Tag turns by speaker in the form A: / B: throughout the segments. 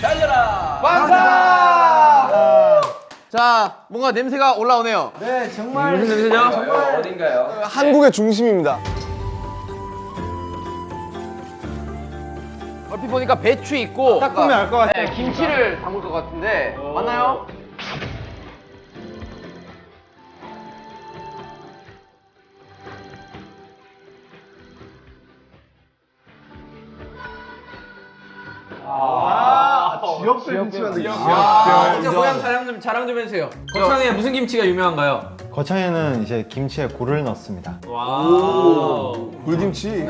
A: 달려라.
B: 완성! 자, 뭔가 냄새가 올라오네요.
A: 네, 정말.
B: 무슨 냄새죠?
A: 정말 어딘가요?
C: 한국의 중심입니다.
B: 얼핏 보니까 배추 있고
C: 딱 보면 알 것 같아요.
B: 네, 김치를 담을 것 같은데 맞나요?
C: 지역별 김치만
B: 진짜 고향 자랑 좀 해주세요.
A: 거창에 무슨 김치가 유명한가요?
D: 거창에는 이제 김치에 굴을 넣습니다.
A: 와.
C: 굴김치.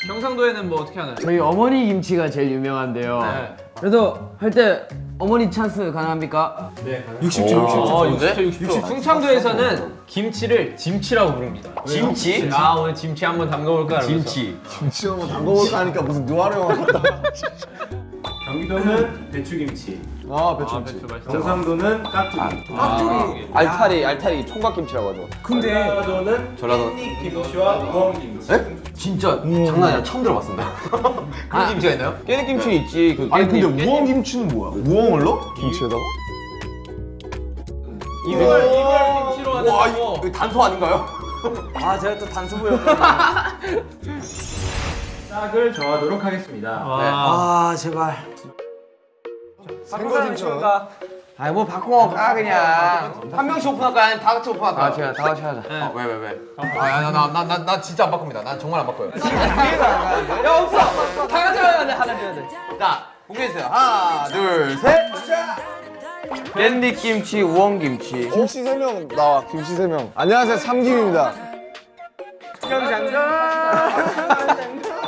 A: 경상도에는 뭐 어떻게 하나요?
E: 저희 어머니 김치가 제일 유명한데요.
A: 네.
E: 그래서 할 때 어머니 찬스 가능합니까?
A: 네.
B: 60초.
A: 60초. 충청도에서는 김치를 짐치라고 부릅니다.
B: 김치?
A: 아, 오늘 김치 한번 담가볼까? 김치.
C: 김치 한번 담궈볼까 하니까 무슨 누아르 영화 같다.
F: 경기도는 배추김치,
C: 아, 배추김치.
F: 경상도는 깍두기,
B: 알타리 총각김치라고 하죠.
F: 전라도는
B: 전라도.
F: 깻잎김치와 우엉김치.
B: 진짜 장난 아니라 처음 들어봤습니다. 그런 김치가 있나요? 깨잎김치 있지. 그
C: 아니 근데
B: 깻잎.
C: 우엉김치는 뭐야? 우엉을 넣어? 김치에다가?
A: 이걸 김치로 하는
B: 와,
A: 거.
B: 이거 단소 아닌가요?
E: 아 제가 또 단수 보였구나.
F: 싹을 정하도록 하겠습니다.
E: 아 제발.
C: 생거김치는?
B: 아니 뭐 바꿔 가 그냥 한 명씩 오픈할까 아니면 다 같이 오픈할까? 아 제가 다 같이 하자. 왜? 나 진짜 안 바꿉니다. 난 정말 안 바꿔요. 야 없어. 다 같이 해야 돼. 하나 줘야 돼. 자 공개해주세요. 하나 둘 셋. 깻잎김치, 우엉김치.
C: 김치 3명 나와. 김치 3명. 안녕하세요, 삼김입니다.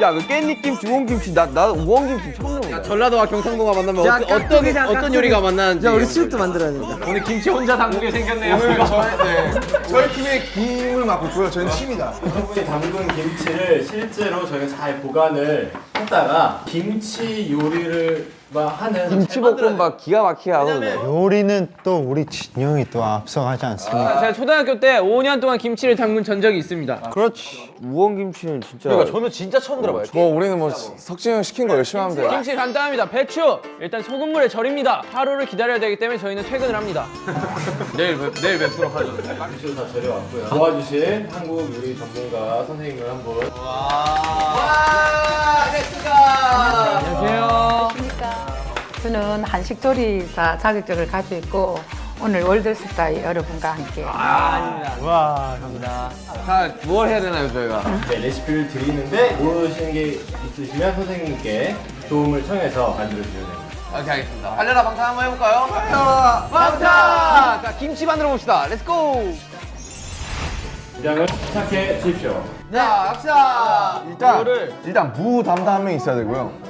B: 야, 그 깻잎김치, 우엉김치, 나 우엉김치 처음 들어본다. 전라도와 경상도가 만나면 어떤 요리가 만나는지.
E: 야 우리 수육도 만들어야 된다.
A: 오늘 김치 혼자 담그게 생겼네요.
C: 오늘 저희 팀의 김을 맡고 있고요. 저희는 팀이다.
F: 여러분이 담근 김치를 실제로 저희가 잘 보관을 했다가 김치 요리를 하는
B: 김치볶음밥 기가 막히게 하거든요.
D: 요리는 또 우리 진영이 또 앞서가지 않습니까?
A: 제가 초등학교 때 5년 동안 김치를 담근 전적이 있습니다.
B: 그렇지. 우엉김치는 진짜. 그러니까 저는 진짜 처음 들어봐요.
C: 우리는 뭐 석진이 형 시킨 거 열심히 하면 돼요.
A: 김치 간단합니다. 배추 일단 소금물에 절입니다. 하루를 기다려야 되기 때문에 저희는 퇴근을 합니다.
B: 내일 뵙도록 하죠.
F: 김치도 다 절여왔고요. 도와주실 한국 요리 전문가 선생님을 한분
A: 안녕하세요.
G: 저는 한식조리사 자격증을 가지고 있고 오늘 월드스타 여러분과 함께
D: 와, 감사합니다.
B: 자, 뭘 해야 되나요, 저희가?
F: 레시피를 드리는데 모르시는 게 있으시면 선생님께 도움을 청해서 만들어주시면 됩니다.
B: 오케이, 알겠습니다. 달려라 방탄 한번 해볼까요? 달려라 방탄! 자, 김치 만들어 봅시다. 렛츠고!
F: 분량을 시작해 주십시오.
B: 자, 갑시다.
C: 일단 무 담당 한 명 있어야 되고요.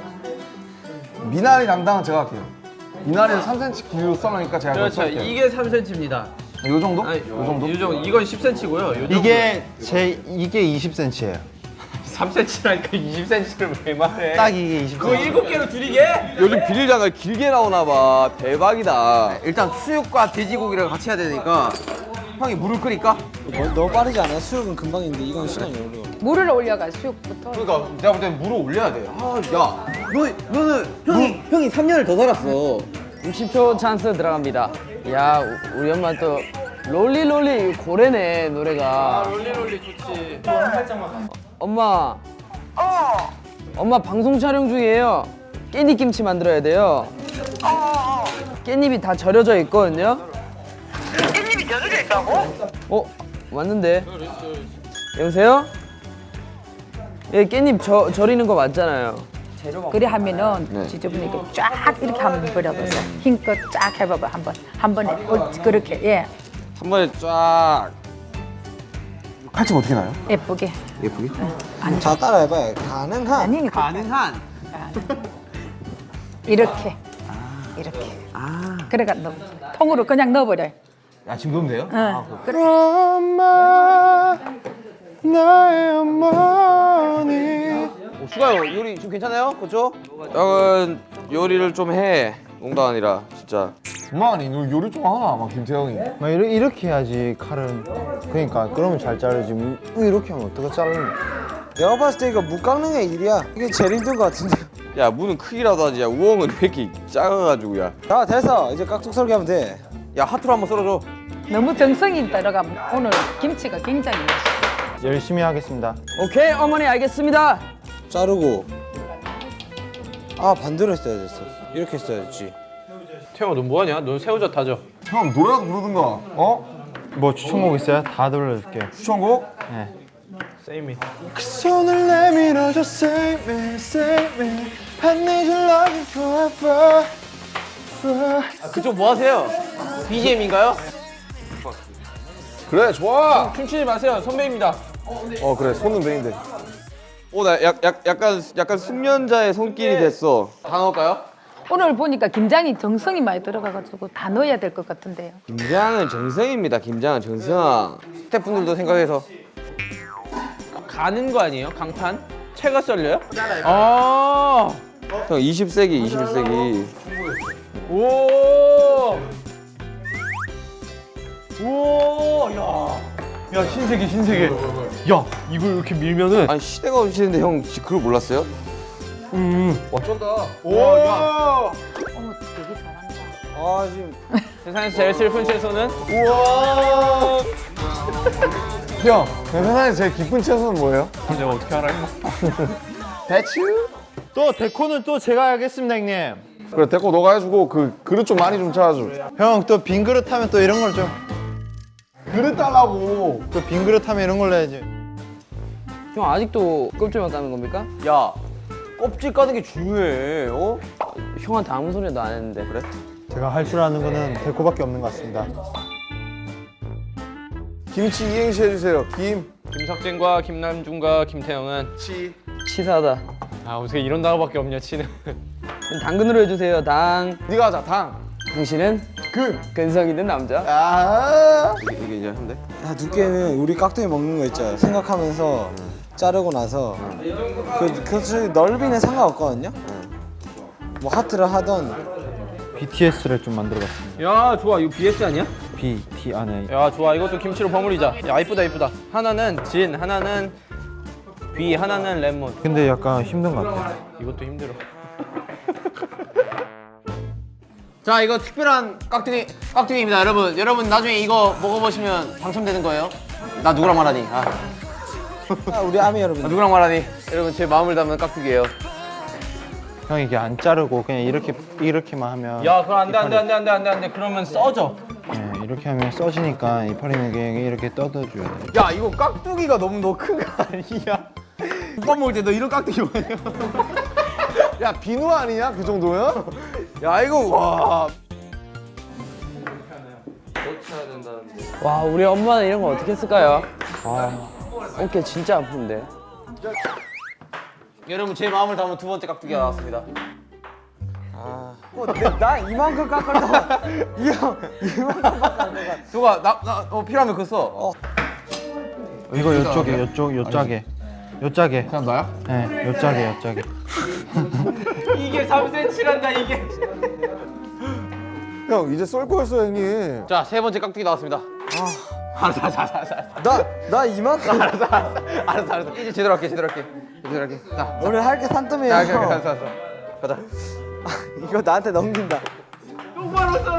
C: 미나리 담당은 제가 할게요. 미나리는 3cm 길이로 썰으니까 제가 그걸
A: 그렇죠.
C: 썰게요.
A: 이게 3cm입니다.
C: 요 정도?
A: 아니,
C: 요 정도?
A: 이건 10cm고요.
D: 이게 20cm예요.
A: 3cm라니까 20cm를 왜 말해?
D: 딱 이게 20cm.
A: 그거 7개로 줄이게?
B: 요즘 비닐장갑 길게 나오나 봐. 대박이다. 일단 수육과 돼지고기를 같이 해야 되니까 형이 물을 끓일까?
E: 너무 빠르지 않아요? 수육은 금방인데 이건 시간이 오래.
G: 물을 올려가 수육부터
B: 그러니까 내가 볼 때는 물을 올려야 돼. 아, 야, 너는 형이 3년을 더 살았어.
E: 60초 찬스 들어갑니다. 야 우리 엄마 또 롤리롤리 고래네 노래가.
A: 롤리롤리 좋지.
E: 엄마. 엄마 방송 촬영 중이에요. 깻잎김치 만들어야 돼요. 깻잎이 다 절여져 있거든요. 깻잎이 절여져 있다고? 맞는데. 여보세요? 예, 깻잎 절이는 거 맞잖아요.
G: 그래 하면은 지저분하게 쫙 이렇게 한번 버려보세요. 힘껏 쫙 해봐봐 한 번에 그렇게 예
B: 한 번에 쫙.
C: 칼집 어떻게 나요?
G: 예쁘게
E: 자 따라해봐요. 가능한.
G: 아니
B: 가능한.
G: 이렇게 그래가 통으로 그냥 넣어버려.
B: 야, 지금 넣으면 돼요?
G: 그래.
D: 엄마, 나의 어머니.
B: 수가요, 요리 좀 괜찮아요? 그죠? 형은 요리를 좀 해. 농담 아니라 진짜.
C: 엄마 아니 너 요리 좀 하나 막 김태형이.
D: 막 이렇게 해야지 칼은. 그러니까 그러면 잘 자르지. 이렇게 하면 어떻게 자르는?
E: 내가 봤을 때 이거 무 깎는 게 일이야. 이게 제일 힘든 거 같은데.
B: 야 무는 크기라도 하지. 야 우엉은 왜 이렇게 작아가지고 야.
D: 자 됐어. 이제 깍둑 설계하면 돼.
B: 야 하트로 한번 썰어줘.
G: 너무 정성이 들어가면 오늘 김치가 굉장히
D: 열심히 하겠습니다.
E: 오케이 어머니 알겠습니다.
D: 자르고. 아 반대로 했어야 됐어. 이렇게 했어야지.
A: 태영아 너 뭐하냐? 너 새우젓 다져.
C: 형 노래라도 부르든가. 어?
D: 뭐 추천곡 있어요? 다 들려줄게요.
C: 추천곡?
A: 세이미.
D: 손을 내밀어줘 save me save me I need your love forever
A: 그쪽 뭐 하세요? BGM인가요?
C: 그래 좋아.
A: 춤추지 마세요. 선배입니다.
C: 그래 손은 베인데.
B: 나 약간 숙련자의 손길이 됐어. 다 넣을까요?
G: 오늘 보니까 김장이 정성이 많이 들어가가지고 다 넣어야 될 것 같은데요.
B: 김장은 정성입니다. 김장은 정성. 스태프분들도 생각해서.
A: 가는 거 아니에요? 강판? 채가 썰려요? 아.
B: 형 20세기 21세기.
A: 오. 오. 야 신세계 신세계. 야 이걸 이렇게 밀면은.
B: 아니 시대가 어느 시대인데 형 그걸 몰랐어요?
C: 어쩐다.
G: 어머 되게 잘한다.
D: 아 지금
A: 세상에서 제일 슬픈 채소는?
C: 형 세상에 제일 기쁜 채소는 뭐예요?
A: 내가 어떻게 알아?
C: 배추?
D: 또 데코는 또 제가 하겠습니다 형님.
C: 그래 데코 너가 해주고 그 그릇 좀 많이 좀 찾아줘.
D: 형 또 빈 그릇 하면 또 이런 걸 좀.
C: 그릇 달라고.
D: 또 빈 그릇 하면 이런 걸로 해야지.
E: 형 아직도 껍질만 까는 겁니까?
B: 야 껍질 까는 게 중요해. 어?
E: 형한테 아무 소리도 안 했는데. 그래?
D: 제가 할 줄 아는 거는 데코밖에 없는 것 같습니다.
C: 김치 이행시 해주세요.
A: 김석진과 김남준과 김태형은
E: 치사하다.
A: 아 어떻게 이런 단어밖에 없냐 치는.
E: 당근으로 해주세요. 당.
C: 네가 하자 당.
E: 당신은 근성 있는 남자.
C: 아.
B: 이게 이제 한대.
D: 아, 두께는 우리 깍두기 먹는 거 있죠. 생각하면서 자르고 나서 그 넓이는 상관없거든요. 뭐 하트를 하던 BTS를 좀 만들어봤습니다.
A: 야 좋아 이거 BS 아니야?
D: B 안에
A: 야 좋아 이것도 김치로 버무리자. 야 이쁘다 이쁘다. 하나는 진, 하나는 B, 하나는 레몬.
D: 근데 약간 힘든 것 같아.
A: 이것도 힘들어.
B: 자 이거 특별한 깍두기입니다 여러분. 여러분 나중에 이거 먹어보시면 당첨되는 거예요. 나 누구랑 말하니?
D: 우리 아미 여러분.
B: 누구랑 말하니? 여러분 제 마음을 담은 깍두기예요.
D: 형 이게 안 자르고 그냥 이렇게만 하면.
A: 야 그럼 안돼. 그러면 써져.
D: 네, 이렇게 하면 써지니까 이파리는 이렇게 뜯어줘야 돼.
B: 야 이거 깍두기가 너무 큰 거 아니야? 국밥 먹을 때 너 이런 깍두기 뭐냐?
C: 야 비누 아니냐 그 정도면?
B: 야 이거 와.
E: 와 우리 엄마는 이런 거 어떻게 했을까요? 아 어깨 진짜 아픈데.
B: 여러분 제 마음을 담은 두 번째 깍두기가 나왔습니다.
D: 나 이만큼 깎아도 이만큼 깎아.
B: 누가 나 필요하면 그거 써.
D: 이거 요쪽에 요짝에.
C: 그냥 나야?
D: 네, 요짝에.
A: 이게 3cm란다 이게.
C: 형 이제 쏠 거였어 형님.
B: 자 세 번째 깍두기 나왔습니다. 알았어.
D: 나 이만큼.
B: 알았어. 이제 제대로 할게. 자,
D: 오늘 할 게 산더미예요.
B: 알았어. 가자.
D: 이거 나한테 넘긴다.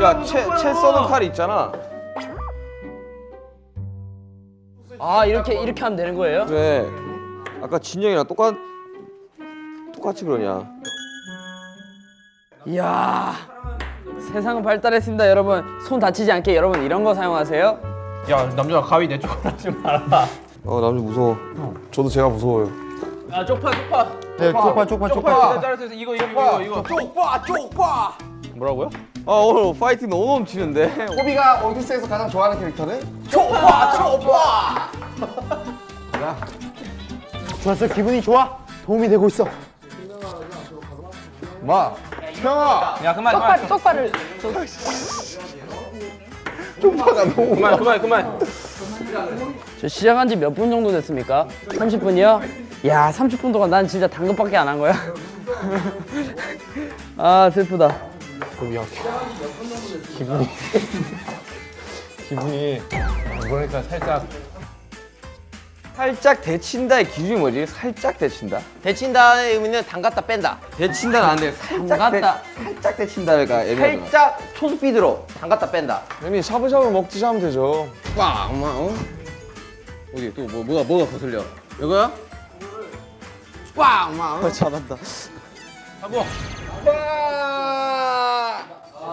B: 야, 채 써는 칼이 있잖아.
E: 아 이렇게 하면 되는 거예요?
B: 왜? 아까 진영이랑 똑같이 그러냐?
E: 이야 세상은 발달했습니다 여러분. 손 다치지 않게 여러분 이런 거 사용하세요.
A: 야 남자가 가위 내 쪽으로 하지 마라.
B: 남자 무서워.
C: 저도 제가 무서워요.
A: 야 쪽파.
D: 네, 쪽파.
A: 내가 잘랐어. 이거. 쪽파. 뭐라고요?
B: 오늘 파이팅 너무 넘치는데.
C: 호비가 원피스에서 가장 좋아하는 캐릭터는?
D: 좋았어, 기분이 좋아. 도움이 되고 있어.
C: 마. 형아.
A: 야 그만.
G: 쪽파를
C: 쪽파가 너무.
A: 그만.
E: 저 시작한 지 몇 분 정도 됐습니까? 30분이요? 야 30분 동안 난 진짜 당근밖에 안 한 거야. 아 슬프다.
A: 기분이 그러니까 살짝
B: 살짝 데친다의 기준이 뭐지? 살짝 데친다? 데친다의 의미는 담갔다 뺀다. 데친다는 안 돼. 살짝 데친다가 살짝 초스피드로 담갔다 뺀다.
C: 형님 샤브샤브 먹듯이 하면 되죠.
B: 어디 또 뭐가 거슬려? 이거야?
D: 잘한다.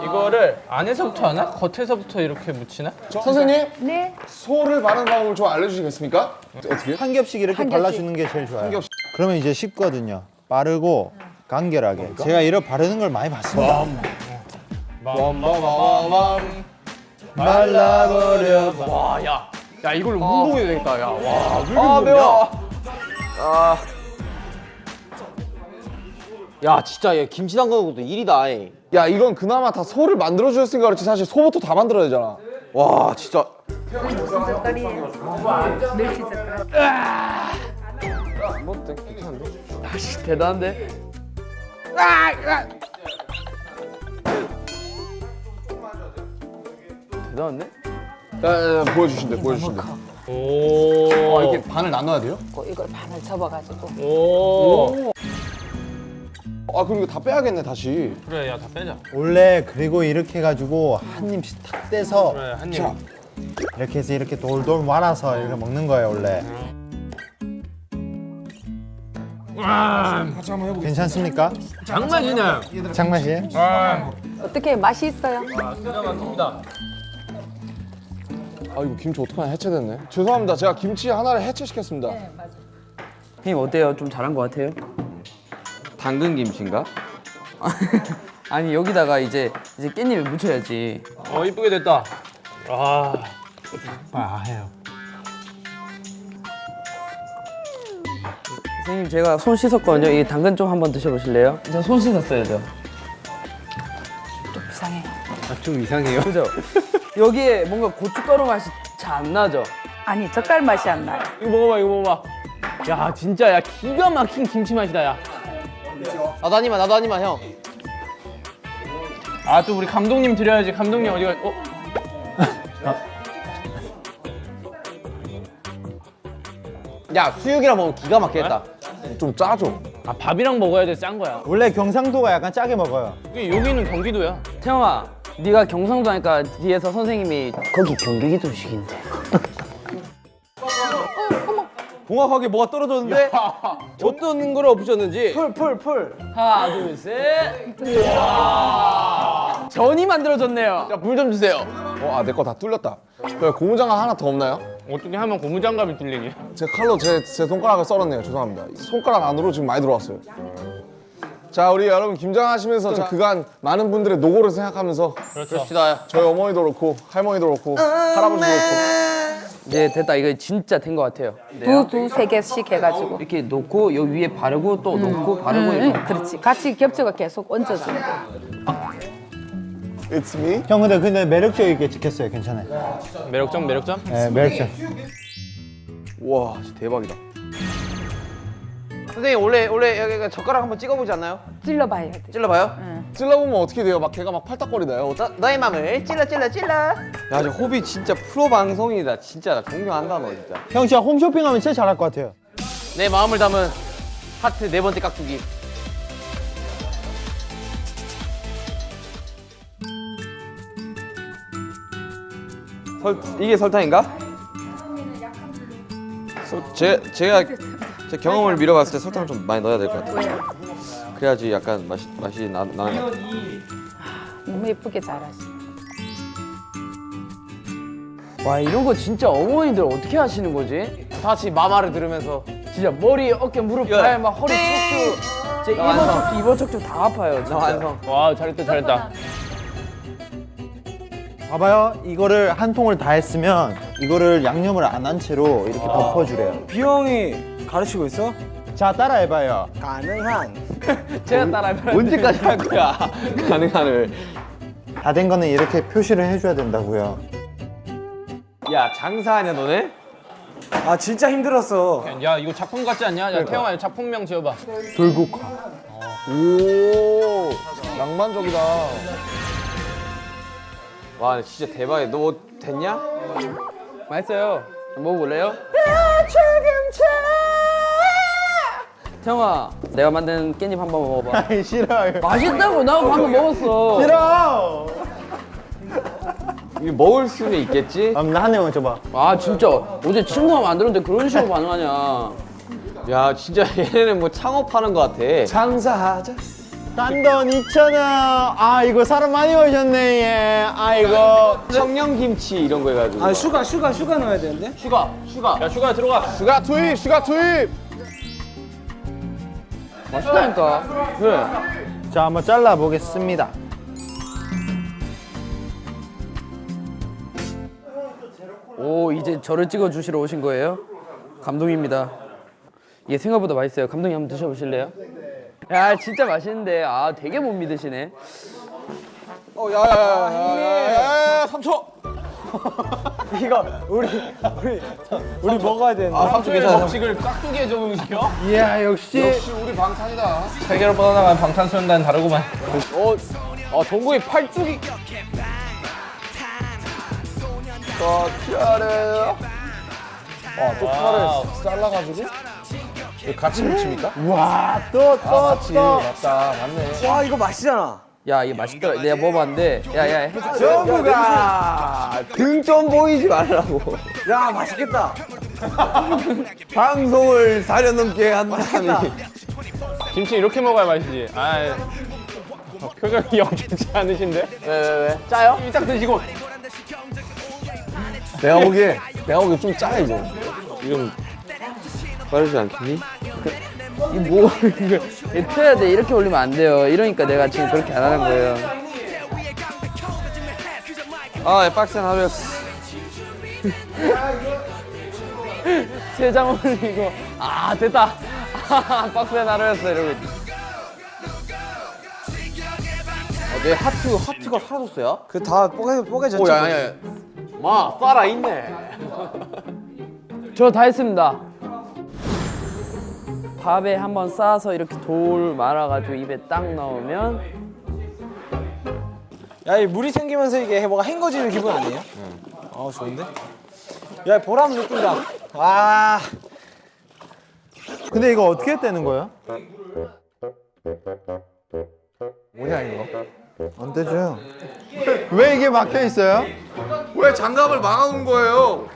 A: 이거를 안에서부터 하나? 겉에서부터 이렇게 묻히나?
C: 선생님
G: 네.
C: 소를 바르는 방법을 좀 알려주시겠습니까? 어떻게?
H: 한 겹씩 이렇게 발라주는 게 제일 좋아요.
C: 겹씩.
H: 그러면 이제 쉽거든요. 빠르고 간결하게. 제가 이렇게 바르는 걸 많이 봤습니다. 말라버려.
A: 와, 야 이걸로 운동해도 되겠다. 야, 와,
B: 아 매워. 야 진짜 얘 김치 담그는 것도 일이다.
C: 야 이건 그나마 다 소를 만들어 주셨으니까 그렇지 사실 소부터 다 만들어야 되잖아.
B: 와 진짜.
G: 젓갈이에요. 멸치 젓갈.
B: 뭐 괜찮은데?
E: 대단한데? 대단한데?
C: 야, 보여주신대.
A: 오.
C: 이렇게 반을 나눠야 돼요?
G: 이걸 반을 접어가지고.
A: 오.
C: 아 그럼 이거 다 빼야겠네 다시.
A: 그래, 야, 다 빼자.
H: 원래 그리고 이렇게 해가지고 한 입씩 탁 떼서
A: 그래, 한 입.
H: 이렇게 해서 이렇게 돌돌 말아서 이렇게 먹는 거예요 원래. 괜찮습니까?
A: 장난이네.
H: 장맛이에요?
G: 어떻게 맛이 있어요?
C: 아 이거 김치 어떡하냐 해체됐네. 죄송합니다. 제가 김치 하나를 해체시켰습니다.
E: 형님 어때요? 좀 잘한 것 같아요?
B: 당근 김치인가?
E: 아니 여기다가 이제 깻잎을 묻혀야지.
A: 이쁘게 됐다. 아.
H: 해요.
E: 선생님 제가 손 씻었거든요. 이 당근 좀 한번 드셔보실래요? 제가 손 씻었어요, 저.
G: 좀 이상해.
E: 좀 이상해요. 그죠? 여기에 뭔가 고춧가루 맛이 잘 안 나죠?
G: 아니 젓갈 맛이 안 나요.
A: 이거 먹어봐. 야, 진짜 야 기가 막힌 김치 맛이다, 야.
B: 나도 한 입만 형.
A: 아, 또 우리 감독님 드려야지. 감독님 어디가?
B: 야 수육이랑 먹으면 기가 막히겠다.
C: 좀 짜죠.
A: 아, 밥이랑 먹어야 돼, 짠 거야.
H: 원래 경상도가 약간 짜게 먹어요.
A: 여기는 경기도야.
E: 태영아, 네가 경상도 하니까 뒤에서 선생님이 거기 경기도식인데.
B: 정확하게 뭐가 떨어졌는데 어떤 걸 엎으셨는지.
E: 풀. 하나, 둘, 셋. 우와. 전이 만들어졌네요.
B: 자, 물 좀 주세요.
C: 내 거 다 뚫렸다. 그래, 고무장갑 하나 더 없나요?
A: 어떻게 하면 고무장갑이 뚫리니?
C: 제 칼로 제 손가락을 썰었네요. 죄송합니다. 손가락 안으로 지금 많이 들어왔어요. 자, 우리 여러분 김장하시면서 그간 많은 분들의 노고를 생각하면서
B: 그럽시다.
C: 저희 어머니도 그렇고 할머니도 그렇고 할아버지도 그렇고
E: 이제 됐다. 이거 진짜 된 것 같아요.
G: 두세 개씩 해가지고.
E: 이렇게 놓고 여기 위에 바르고 또 놓고 바르고 이렇게.
G: 그렇지. 같이 겹쳐가 계속 얹어주는 거.
C: It's me.
H: 형 근데 매력적 있게 지켰어요. 괜찮아요.
A: 매력점?
H: 네, 매력적.
B: 와 진짜 대박이다. 선생님 원래 여기 젓가락 한번 찍어보지 않나요?
G: 찔러봐야 돼.
B: 찔러봐요.
C: 찔러보면 어떻게 돼요? 막 걔가 막 팔딱거리나요?
B: 너의 맘을 찔러. 야, 저 호비 진짜 프로 방송이다. 진짜 나 존경한다 너 진짜.
H: 형 진짜 홈쇼핑하면 진짜 잘할 것 같아요.
B: 내 마음을 담은 하트 네 번째 깍두기. 이게 설탕인가? 제가 제 경험을 미뤄봤을 때 설탕을 좀 많이 넣어야 될 것 같아요. 그래야지 약간 맛이 나는 것 같아요.
G: 너무 예쁘게 잘하시.
E: 와 이런 거 진짜 어머니들 어떻게 하시는 거지?
B: 다 같이 마마를 들으면서
E: 진짜 머리, 어깨, 무릎, 발, 막 허리 척추, 제 이번 척추 다 아파요. 진짜.
B: 완성.
A: 와, 잘했다.
H: 봐봐요. 이거를 한 통을 다 했으면 이거를 양념을 안 한 채로 이렇게 덮어주래요.
D: 비영이 가르치고 있어?
H: 자, 따라해봐요.
D: 가능한.
E: 제가 따라해봐요.
B: 언제까지 할 거야? 가능한을.
H: 다 된 거는 이렇게 표시를 해줘야 된다고요.
B: 야 장사하냐 너네?
D: 아 진짜 힘들었어.
A: 야, 이거 작품 같지 않냐? 야, 태영아, 작품명 지어봐.
H: 돌국화.
C: 오 낭만적이다.
B: 와 진짜 대박이야. 너 뭐 됐냐?
E: 맛있어요. 먹어볼래요? 태영아, 내가 만든 깻잎 한번 먹어봐.
H: 아이 싫어요.
E: 맛있다고 나 방금 먹었어.
H: 싫어.
B: 이게 먹을 수는 있겠지?
H: 나한 입만 줘봐.
E: 아 진짜 어제 친구가 만들었는데 그런 식으로 반응하냐?
B: 야 진짜 얘네는 뭐 창업하는 것 같아.
C: 장사하자.
H: 딴 돈 2,000원. 아 이거 사람 많이 오셨네 얘. 아이고.
B: 청양김치 이런 거 해가지고.
D: 아 슈가 넣어야 되는데?
F: 야 슈가 들어가.
C: 슈가 투입, 슈가 투입.
E: 맛있다니까. 왜?
H: 자 한번 잘라 보겠습니다.
E: 오 이제 저를 찍어 주시러 오신 거예요? 감동입니다. 이게 생각보다 맛있어요. 감독님 한번 드셔보실래요? 야 진짜 맛있는데 아 되게 못 믿으시네.
C: 야야야야야 3초.
D: 이거 우리 먹어야 되는데.
A: 법칙을 깍두기에 적용시켜?
H: 이야 역시.
C: 역시 우리 방탄이다.
A: 세계로 뻗어나간 방탄소년단 다르구만.
B: 동국이 팔뚝이.
C: 티아레. 또 티아레 잘라가지고 이거 같이 무칩니까?
H: 또
C: 맞지, 맞다, 맞네.
D: 와 이거 맛있잖아.
E: 야 이게 맛있더라. 내가 먹어봤는데 야야 해줘.
B: 정국아 등 좀 보이지 말라고.
D: 야 맛있겠다.
B: 방송을 사려넘게 한 사람이.
A: 김치 이렇게 먹어야 맛있지. 아, 표정이 영준치 않으신데?
B: 왜?
A: 짜요? 딱 드시고.
C: 내가 보기에 좀 짜 이거.
B: 이건 빠르지 않겠니?
E: 이뭐 이거 펴야 돼. 이렇게 올리면 안 돼요. 이러니까 내가 지금 그렇게 안 하는 거예요.
B: 아, 빡센 하루였어.
E: 세 장 올리고 아 됐다. 빡센 하루였어 이러고.
B: 내 하트가 사라졌어요?
D: 그 다 뽀개졌죠.
B: 야야야. 마, 살아 있네.
E: 저 다 했습니다. 밥에 한번 싸서 이렇게 돌 말아가지고 입에 딱 넣으면
D: 야 이 물이 생기면서 이게 뭐가 헹궈지는 기분 아니에요? 아 좋은데? 야 보람 느낀다. 아.
H: 근데 이거 어떻게 떼는 거야?
C: 뭐냐 이거?
H: 안 떼줘요. 왜 이게 막혀 있어요?
C: 왜 장갑을 막아놓은 거예요?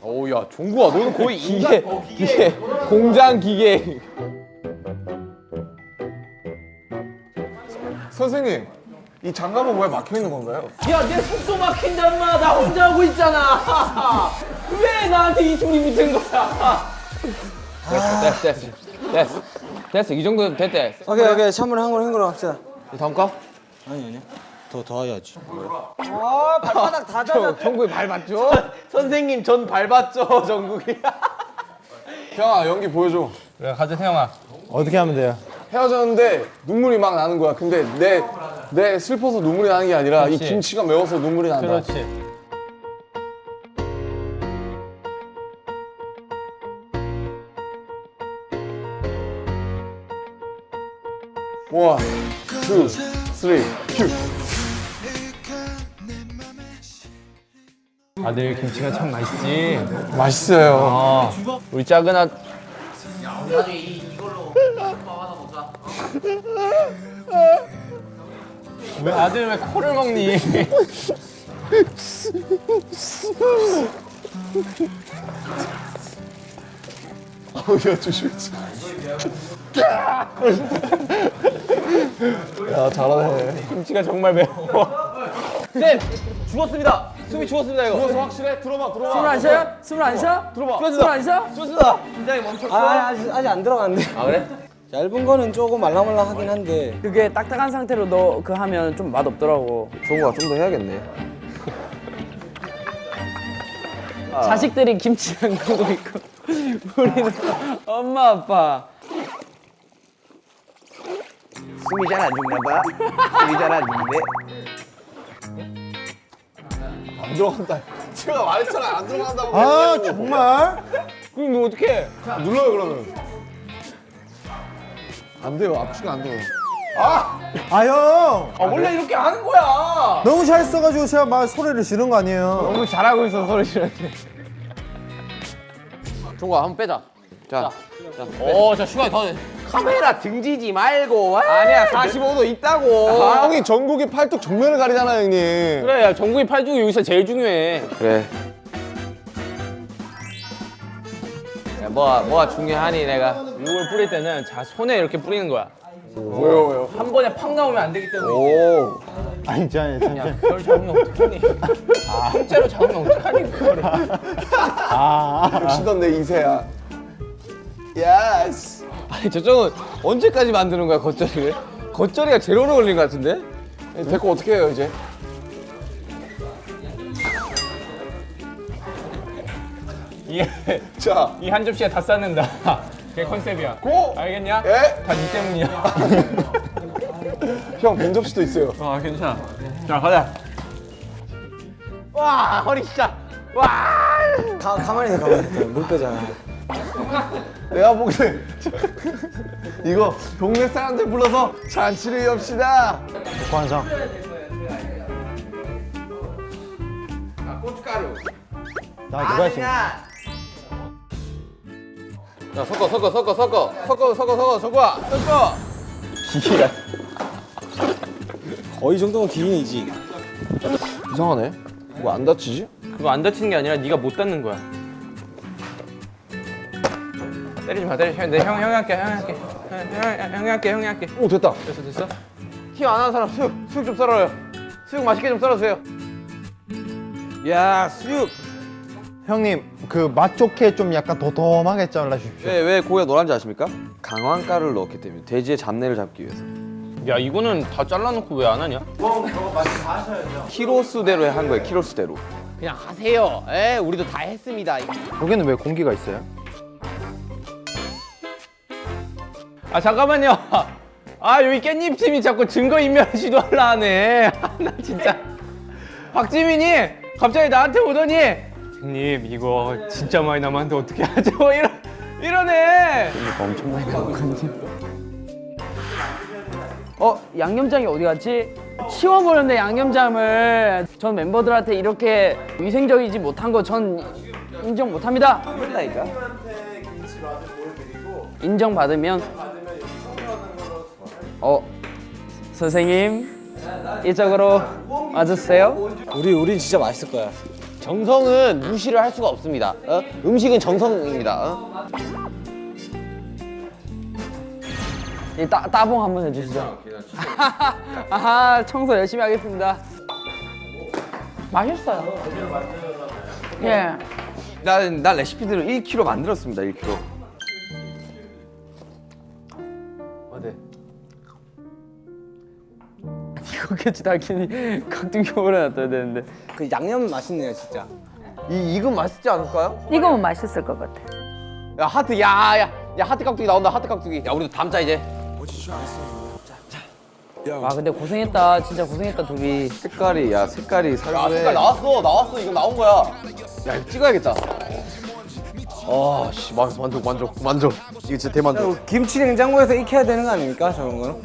B: 어우, 야, 종구야, 너는 거의 기계, 공장 기계.
C: 선생님, 이 장갑은 왜 막혀 있는 건가요?
E: 야내 속도 막힌단 마. 나 혼자 하고 있잖아. 왜 나한테 이 줄이 붙은 거야?
B: 됐어. 이 정도는 됐대.
D: 오케이 찬물 한 그릇 헹구러 갑시다.
B: 다음 거?
D: 아니 더 해야지. 아 발바닥 다 젖어.
B: 정국이 밟았죠? 선생님, 전 밟았죠, 정국이.
C: 형아 연기 보여줘.
A: 그래, 가자, 태영아.
H: 어떻게 하면 돼요?
C: 헤어졌는데 눈물이 막 나는 거야. 근데 내 슬퍼서 눈물이 나는 게 아니라 이
A: 그렇지.
C: 김치가 매워서 눈물이 난다.
A: 그렇지.
C: 원, 투, 쓰리, 큐.
A: 아들 김치가 참 맛있지.
C: 맛있어요.
A: 우리 작은 아. 왜 아들 왜 코를 먹니?
C: 야 조심했지. 야 잘하네.
A: 김치가 정말 매워.
B: 쌤, 죽었습니다. 숨이 죽었습니다, 이거.
C: 들어서 확실해? 들어봐.
E: 숨을 안 쉬어? 숨을 안 쉬어?
B: 들어봐.
E: 숨을 안 쉬어?
B: 죽었습니다. 심장이 멈췄어.
D: 아직 안 들어갔는데.
B: 아, 그래?
D: 얇은 거는 조금 말랑말랑하긴 한데.
E: 그게 딱딱한 상태로 너 그 하면 좀 맛없더라고.
B: 정국아, 좀 더 해야겠네.
E: 자식들이 김치 담그고 있고 우리는 엄마 아빠.
B: 숨이 잘 안 죽나 봐. 숨이 잘 안 죽네.
C: 안 들어간다. 제가 말했잖아 안 들어간다고.
H: 아 정말?
C: 그럼 너 어떻게? 눌러요 그러면. 안 돼요. 압축이 안 돼요.
H: 아 형!
A: 원래 이렇게 하는 거야.
H: 너무 잘 써가지고 제가 막 소리를 지른 거 아니에요?
A: 너무 잘하고 있어 소리 지르는데. 종과 한번 빼자.
B: 자,
A: 자 슈가 더.
B: 카메라 등지지 말고. 아니야, 45도 있다고.
C: 아, 형이 전국이 팔뚝 정면을 가리잖아, 형님.
A: 그래, 야 정국이 팔뚝이 여기서 제일 중요해.
B: 그래. 야, 뭐가 중요하니 내가.
A: 이걸 뿌릴 때는 자 손에 이렇게 뿌리는 거야.
C: 왜요?
A: 한 번에 팍 나오면 안 되기 때문에.
B: 오.
H: 아니 잠시만.
A: 야, 그걸 잡으면 어떡하니? 통째로 잡으면 어떡하니 그거를?
C: 역시 넌 내 이세야. 예스.
B: 아니 저쪽은 언제까지 만드는 거야 겉절이를? 겉절이가 제일 오래 걸린 것 같은데?
C: 데리고 어떻게 해요, 이제? 자,
A: 이 한 접시에 다 쌓는다. 그게 컨셉이야.
C: 고!
A: 알겠냐?
C: 예?
A: 다 니 때문이야.
C: 형, 벤접시도 있어요.
A: 아 괜찮아. 자 가자. 와 허리 진짜.
D: 가만히 있어 물 빼잖아.
C: 내가 보기엔 이거 동네 사람들 불러서 잔치를 엽시다.
H: 완성.
B: 고춧가루.
H: 나 누가 했어?
B: 야 섞어 정국아 섞어.
D: 거의 정도면 기인이지.
C: 이상하네. 뭐 안 다치지?
A: 그거 안 다치는 게 아니라 네가 못 닿는 거야. 때리지 마. 내 형이 할게. 형이 할게.
C: 오, 됐다.
A: 됐어.
B: 힘 안 하는 사람 수육 좀 썰어요. 수육 맛있게 좀 썰어주세요. 야 수육.
H: 형님 그 맛 좋게 좀 약간 도톰하게 잘라주십시오.
B: 왜 고기가 노란지 아십니까? 강황가루를 넣었기 때문에 돼지의 잡내를 잡기 위해서.
A: 야 이거는 다 잘라놓고 왜 안 하냐?
B: 키로수대로 한 거예요. 키로수대로.
A: 그냥 하세요. 우리도 다 했습니다.
H: 여기는 왜 공기가 있어요?
A: 아 잠깐만요. 아 여기 깻잎 팀이 자꾸 증거인멸 시도하려 하네. 나 진짜. 박지민이 갑자기 나한테 오더니 형님 이거 진짜 많이 남았는데 어떻게 하죠? 이러네.
E: 양념장이 어디 갔지? 치워버렸네 양념장을. 전 멤버들한테 이렇게 위생적이지 못한 거 전 인정 못합니다.
B: 했다니까.
E: 인정받으면 선생님 이쪽으로 와주세요.
D: 우리 진짜 맛있을 거야.
B: 정성은 무시를 할 수가 없습니다. 음식은 정성입니다.
E: 이 따봉 한번 해주시죠. 아하 청소 열심히 하겠습니다. 맛있어요. 예.
B: 난 레시피들을 1kg 만들었습니다. 1kg.
A: 어때?
E: 이거겠지 당연히 각등경으로 놔둬야 되는데.
D: 그 양념 맛있네요 진짜.
B: 이건 맛있지 않을까요?
G: 이거면 맛있을 것 같아.
B: 야 하트 야 하트 깍두기 나온다. 하트 깍두기. 야 우리도 담자 이제.
E: 와 근데 고생했다 진짜 고생했다 둘이.
B: 색깔이 살구해.
C: 아, 색깔 나왔어. 이거 나온 거야.
B: 야 이거 찍어야겠다. 아씨 만족. 이거 진짜 대만족.
D: 김치 냉장고에서 익혀야 되는 거 아닙니까 저런 거는?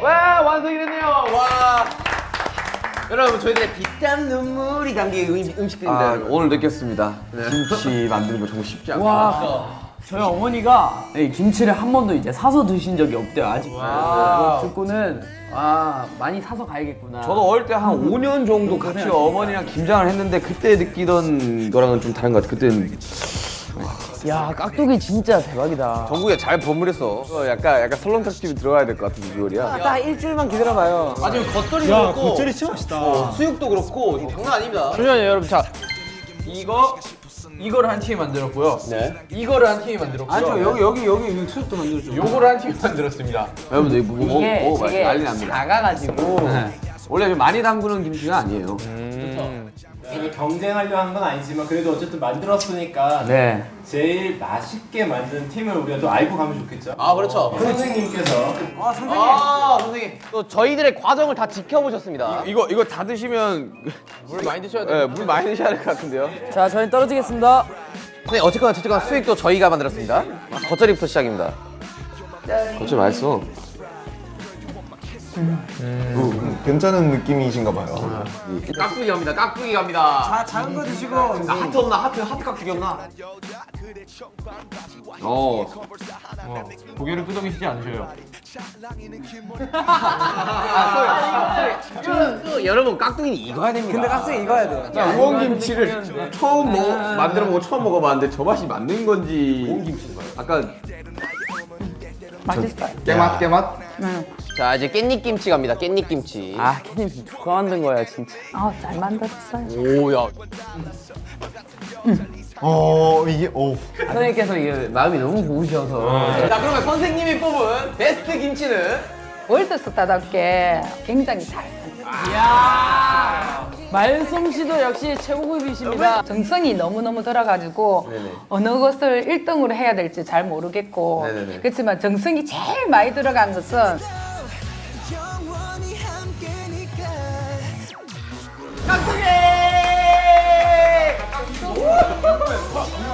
B: 와 완성이 됐네요. 와. 여러분 저희들의 빛땀 눈물이 담긴 음식들입니다. 오늘 느꼈습니다. 김치 만드는 거 정말 쉽지 않다.
E: 와 저희 어머니가 이 김치를 한 번도 이제 사서 드신 적이 없대요 아직. 그거 듣고는 많이 사서 가야겠구나.
B: 저도 어릴 때 한 5년 정도 같이 어머니랑 김장을 했는데 그때 느끼던 거랑은 좀 다른 것 같아. 그때는
E: 야 깍두기 진짜 대박이다.
B: 정국이가 잘 버무렸어. 약간 설렁탕집이 들어가야 될 것 같은 비주얼이야.
D: 딱 일주일만 기다려봐요.
B: 아니 겉절이도
H: 야
B: 그렇고
H: 겉절이 진짜 맛있다.
B: 수육도 그렇고 장난 아닙니다.
A: 잠시만요 여러분. 자 이거를 한 팀이 만들었고요. 네. 이거를 한 팀이 만들었고요.
D: 아니 여기 수육도 만들어줘.
A: 요거를 한 팀이 만들었습니다.
B: 여러분들
E: 이게
B: 먹어봐요.
E: 되게
B: 난리 납니다.
E: 작아가지고
B: 원래 좀 많이 담그는 김치가 아니에요.
F: 저희가 경쟁하려 한 건 아니지만 그래도 어쨌든 만들었으니까
E: 네.
F: 제일 맛있게 만든 팀을 우리가 또 알고 가면 좋겠죠.
B: 아 그렇죠.
F: 선생님께서
B: 선생님 또 저희들의 과정을 다 지켜보셨습니다.
A: 이거 다 드시면 물 많이 드셔야 돼요. 물 많이 드셔야 될 것 같은데요.
E: 자, 저희 떨어지겠습니다.
B: 선생님 어쨌거나 저쨌거나 수익도 저희가 만들었습니다. 겉절이부터 시작입니다.
A: 진짜 맛있어.
C: 괜찮은 느낌이신가 봐요.
B: 깍두기 갑니다. 깍두기 갑니다.
D: 작은 거 드시고
B: 하트 없나? 하트 깍두기 없나?
A: 고개를 끄덕이시지 않으셔요.
B: 여러분 깍두기는 익어야 됩니다.
D: 근데 깍두기 익어야 돼요.
A: 우엉김치를 처음 만들어보고 처음 먹어봤는데 저 맛이 맞는 건지. 우엉김치인가요? 아까
G: 맛있어요.
A: 깨맛?
B: 자 이제 깻잎김치 갑니다. 깻잎김치.
E: 아, 캣님 누가 만든 거야, 진짜.
G: 잘 만들었어요.
B: 오야.
H: 이게
E: 선생님께서 이게 마음이 너무 고우셔서.
B: 자 그러면 선생님이 뽑은 베스트 김치는
G: 월드스타답게 굉장히 잘
E: 말솜씨도 역시 최고급이십니다.
G: 정성이 너무너무 들어가지고 어느 것을 1등으로 해야 될지 잘 모르겠고 그렇지만 정성이 제일 많이 들어간 것은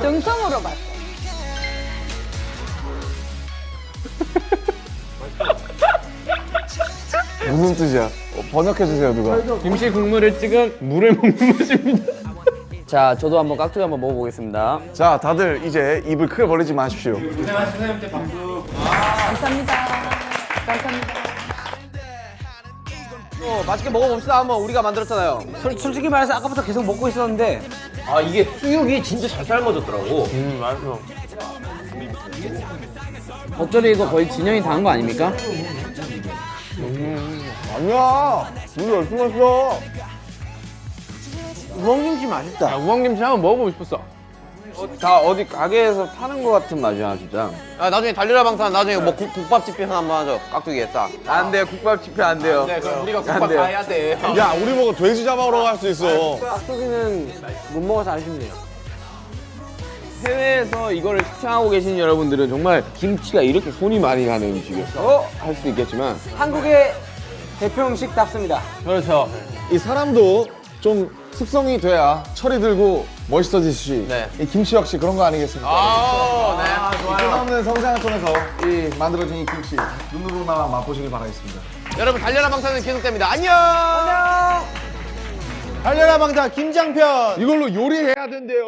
G: 정성으로 봤어.
C: 무슨 뜻이야? 번역해주세요, 누가.
A: 김치 국물을 찍은 물을 먹는 맛입니다.
E: 자, 저도 한번 깍두기 한번 먹어보겠습니다.
C: 자, 다들 이제 입을 크게 벌리지 마십시오.
F: 고생하신 선생님께 박수.
G: 감사합니다. 감사합니다.
B: 맛있게 먹어봅시다. 한번 우리가 만들었잖아요.
D: 솔직히 말해서 아까부터 계속 먹고 있었는데
B: 아 이게 수육이 진짜 잘 삶아졌더라고.
E: 겉절이 이거 거의 진영이 다 한 거 아닙니까?
C: 아니야! 우리 열심히 했어.
D: 우엉김치 맛있다.
A: 우엉김치 한번 먹어보고 싶었어. 다 어디 가게에서 파는 것 같은 맛이야, 진짜.
B: 야 나중에 달려라 방탄 나중에 뭐 국밥집 편 한번 하죠. 깍두기에 싸.
A: 안 돼요, 국밥집에 안 돼요.
B: 네 그럼 우리가
A: 안
B: 국밥
A: 돼요.
B: 다 해야 돼.
C: 야, 우리 보고 돼지 잡아오러 갈 수 있어.
E: 깍두기는 못 먹어서 아쉽네요.
A: 해외에서 이거를 시청하고 계신 여러분들은 정말 김치가 이렇게 손이 많이 가는 음식이었어 할 수도 있겠지만
D: 한국의 대표 음식답습니다.
A: 그렇죠.
C: 이 사람도 좀 숙성이 돼야 철이 들고 멋있어지시.
B: 네.
C: 이 김치 역시 그런 거 아니겠습니까?
B: 네.
C: 끝없는 성장을 통해서 이 만들어진 이 김치 눈으로나마 맛보시길 바라겠습니다.
B: 여러분 달려라 방탄은 계속됩니다. 안녕.
H: 달려라 방탄 김장편.
C: 이걸로 요리해야 된대요.